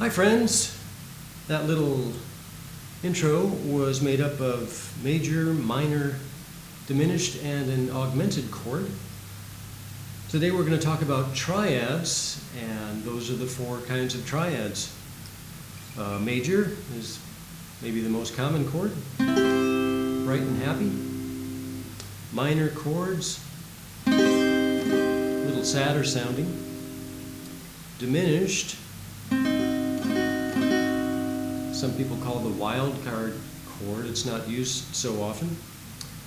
Hi friends! That little intro was made up of major, minor, diminished, and an augmented chord. Today we're going to talk about triads, and those are the four kinds of triads. Major is maybe the most common chord, bright and happy. Minor chords, a little sadder sounding. Diminished, some people call the wild card chord. It's not used so often.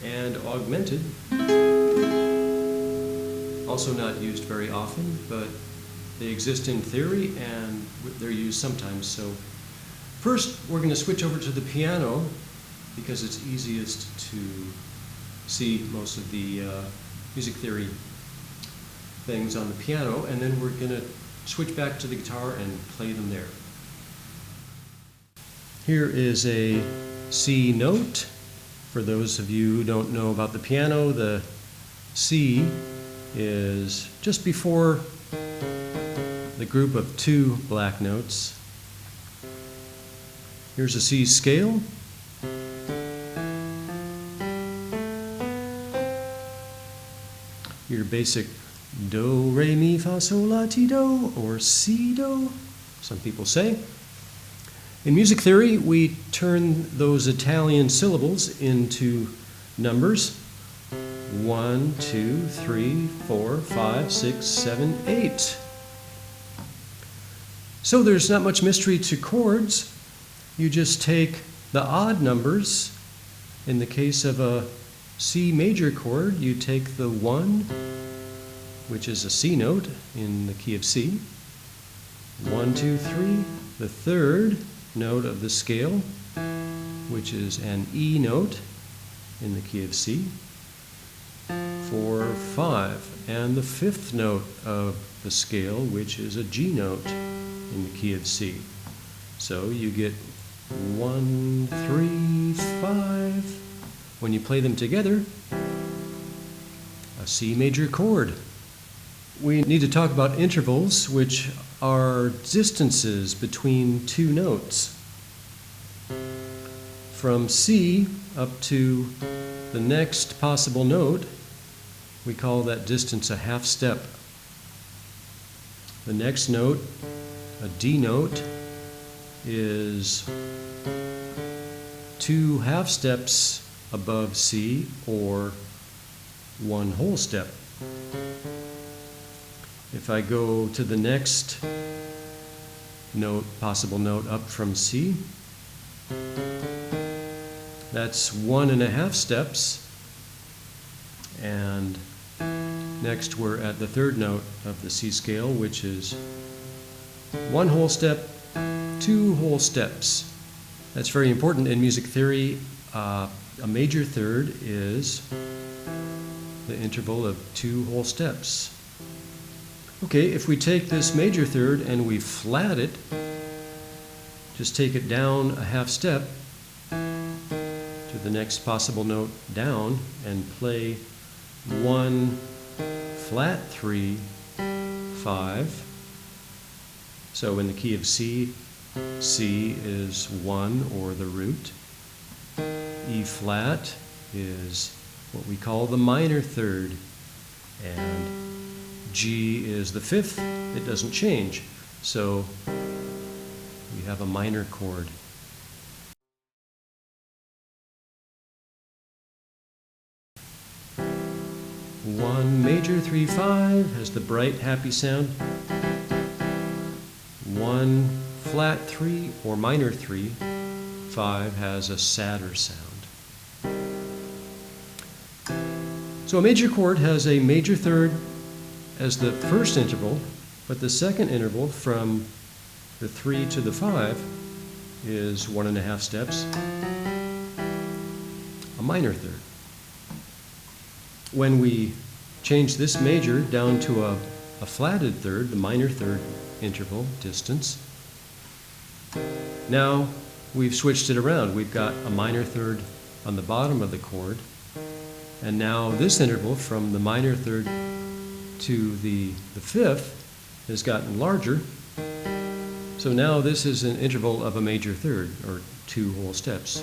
And augmented, also not used very often, but they exist in theory and they're used sometimes. So first we're going to switch over to the piano because it's easiest to see most of the music theory things on the piano, and then we're going to switch back to the guitar and play them there. Here is a C note. For those of you who don't know about the piano, the C is just before the group of two black notes. Here's a C scale. Your basic do, re, mi, fa, sol, la, ti, do, or si, do, some people say. In music theory, we turn those Italian syllables into numbers. 1, 2, 3, 4, 5, 6, 7, 8. So there's not much mystery to chords. You just take the odd numbers. In the case of a C major chord, you take the 1, which is a C note in the key of C. 1, 2, 3, the third note of the scale, which is an E note in the key of C. 4, 5, and the fifth note of the scale, which is a G note in the key of C. So you get 1, 3, 5. When you play them together, a C major chord. We need to talk about intervals, which are distances between two notes. From C up to the next possible note, we call that distance a half step. The next note, a D note, is 2 half steps above C, or 1 whole step. If I go to the next note, possible note up from C, that's 1.5 steps, and next we're at the third note of the C scale, which is 1 whole step, 2 whole steps. That's very important in music theory. A major third is the interval of 2 whole steps. Okay, if we take this major third and we flat it, just take it down a half step to the next possible note down and play 1 flat 3, 5. So in the key of C, C is 1 or the root. E flat is what we call the minor third, and G is the fifth. It doesn't change, so we have a minor chord. One major 3, 5 has the bright, happy sound. 1 flat 3 or minor 3, 5 has a sadder sound. So a major chord has a major third as the first interval, but the second interval from the 3 to the 5 is 1.5 steps, a minor third. When we change this major down to a flatted third, the minor third interval distance, now we've switched it around. We've got a minor third on the bottom of the chord, and now this interval from the minor third to the fifth has gotten larger. So now this is an interval of a major third, or 2 whole steps.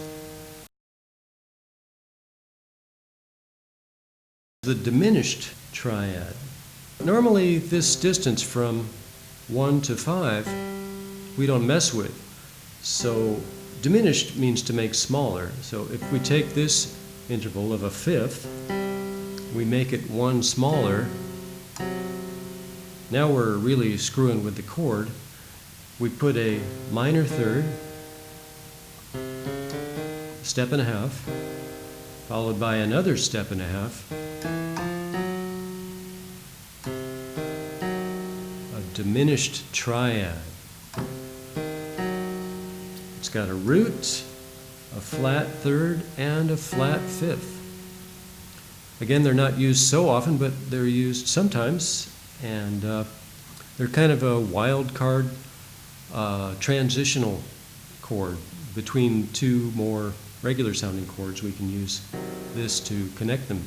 The diminished triad. Normally this distance from 1 to 5 we don't mess with. So diminished means to make smaller. So if we take this interval of a fifth, we make it 1 smaller. Now we're really screwing with the chord. We put a minor third, step and a half, followed by another step and a half, a diminished triad. It's got a root, a flat third, and a flat fifth. Again, they're not used so often, but they're used sometimes, and they're kind of a wild card transitional chord between 2 more regular sounding chords. We can use this to connect them.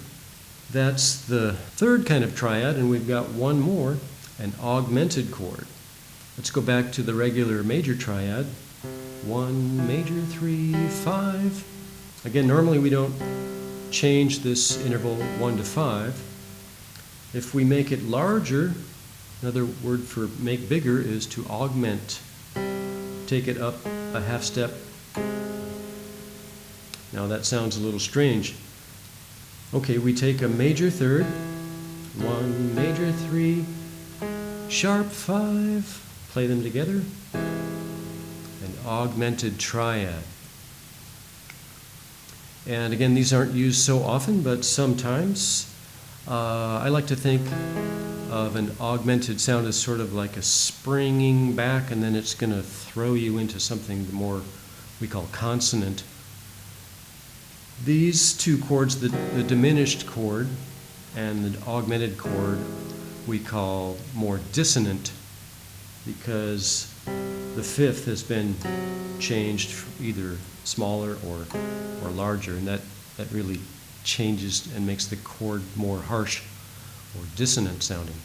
That's the third kind of triad, and we've got one more, an augmented chord. Let's go back to the regular major triad. 1, major, 3, 5. Again, normally we don't change this interval 1 to 5. If we make it larger, another word for make bigger is to augment. Take it up a half step. Now that sounds a little strange. Okay, we take a major third, 1, major 3, sharp 5, play them together, an augmented triad. And again, these aren't used so often, but sometimes I like to think of an augmented sound as sort of like a springing back, and then it's going to throw you into something more we call consonant. These 2 chords, the diminished chord and the augmented chord, we call more dissonant because the fifth has been changed either smaller or larger, and that really changes and makes the chord more harsh or dissonant sounding.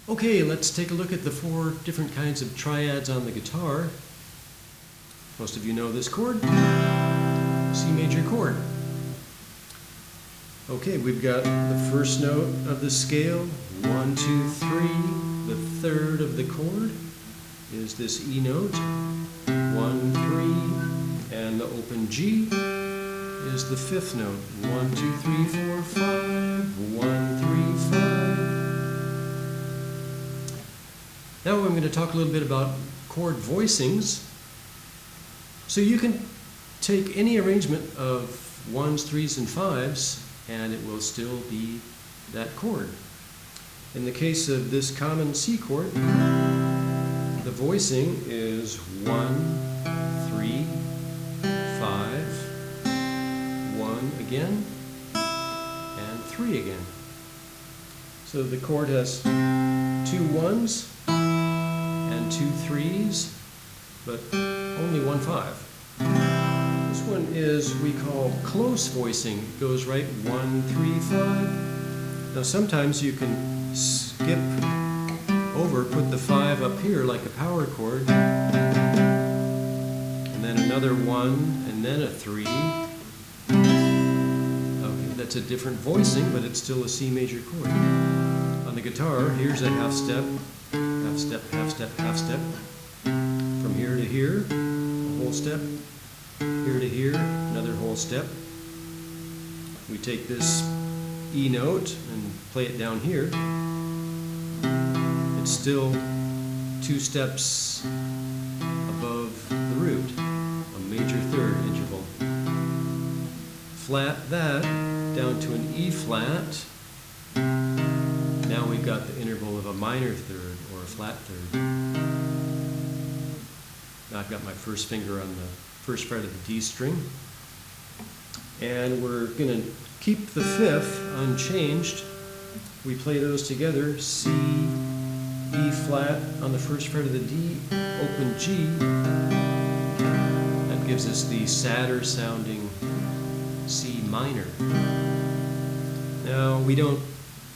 Okay, let's take a look at the 4 different kinds of triads on the guitar. Most of you know this chord, C major chord. Okay, we've got the first note of the scale, 1, 2, 3. The third of the chord is this E note, 1, 3, and the open G is the 5th note, 1, 2, 3, 4, 5, 1, 3, 5. Now I'm going to talk a little bit about chord voicings. So you can take any arrangement of 1s, 3s, and 5s, and it will still be that chord. In the case of this common C chord, the voicing is 1, 3, 5, 1 again, and 3 again. So the chord has 2 1s and 2 3s, but only 1 5. This one is, we call close voicing. It goes right 1, 3, 5. Now sometimes you can skip over, put the 5 up here like a power chord, and then another 1, and then a 3. Okay, that's a different voicing, but it's still a C major chord. On the guitar, here's a half step, half step, half step, half step. From here to here, a whole step. Here to here, another whole step. We take this E note and play it down here. It's still 2 steps above the root, a major third interval. Flat that down to an E flat. Now we've got the interval of a minor third or a flat third. Now I've got my first finger on the first fret of the D string, and we're going to keep the 5th unchanged. We play those together, C, E flat on the first fret of the D, open G. That gives us the sadder sounding C minor. Now we don't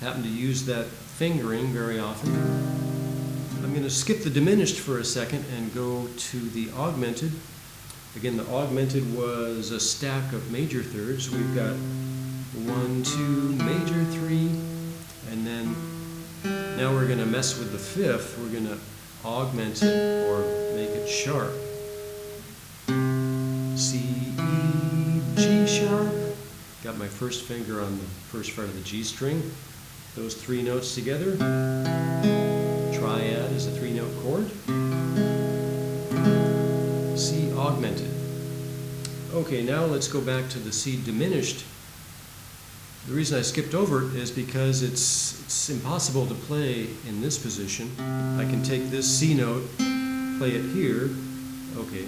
happen to use that fingering very often. I'm going to skip the diminished for a second and go to the augmented. Again, the augmented was a stack of major thirds. We've got 1, 2, major 3, and then now we're going to mess with the fifth. We're going to augment it or make it sharp. C, E, G sharp. Got my first finger on the first fret of the G string. Those three notes together. Triad is a three-note chord. C augmented. Okay, now let's go back to the C diminished. The reason I skipped over it is because it's impossible to play in this position. I can take this C note, play it here. Okay.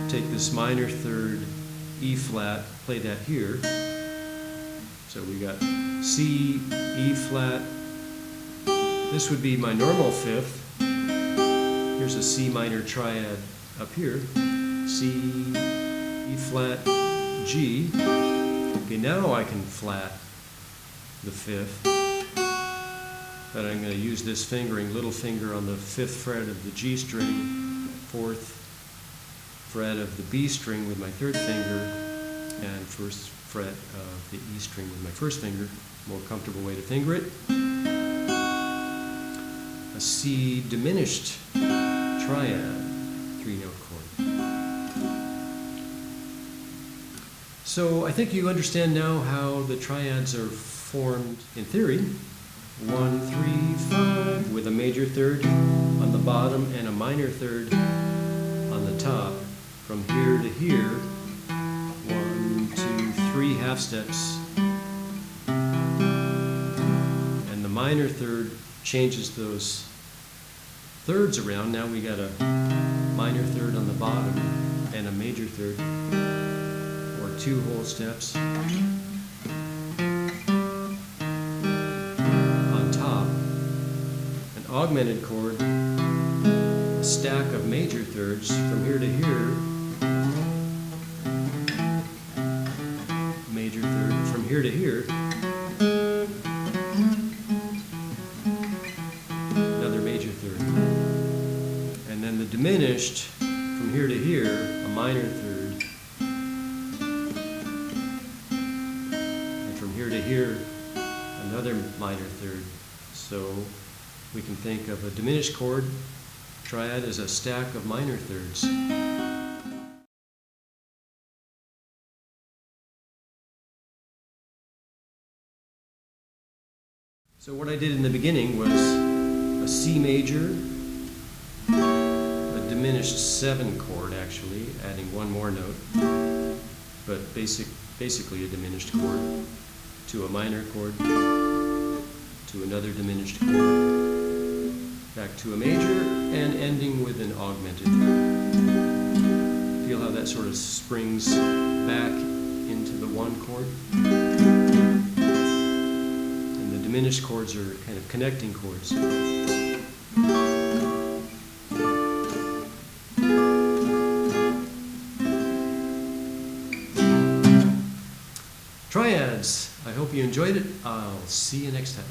Take this minor third, E flat, play that here. So we got C, E flat. This would be my normal fifth. Here's a C minor triad up here. C, E flat, G. Okay, now I can flat the fifth. But I'm going to use this fingering, little finger on the fifth fret of the G string, fourth fret of the B string with my third finger, and first fret of the E string with my first finger. More comfortable way to finger it. A C diminished triad, three-note chord. So I think you understand now how the triads are formed in theory. 1, 3, 5 with a major third on the bottom and a minor third on the top. From here to here, 1, 2, 3 half steps. And the minor third changes those thirds around. Now we got a minor third on the bottom and a major third, or 2 whole steps on top. An augmented chord, a stack of major thirds from here to here, major third from here to here, another major third, and then the diminished from here to here, a minor third, and from here to here, another minor third. So we can think of a diminished chord triad as a stack of minor thirds. So what I did in the beginning was a C major, a diminished 7 chord actually, adding one more note, but basically a diminished chord, to a minor chord, to another diminished chord, back to a major, and ending with an augmented. Feel how that sort of springs back into the one chord? Diminished chords are kind of connecting chords. Triads. I hope you enjoyed it. I'll see you next time.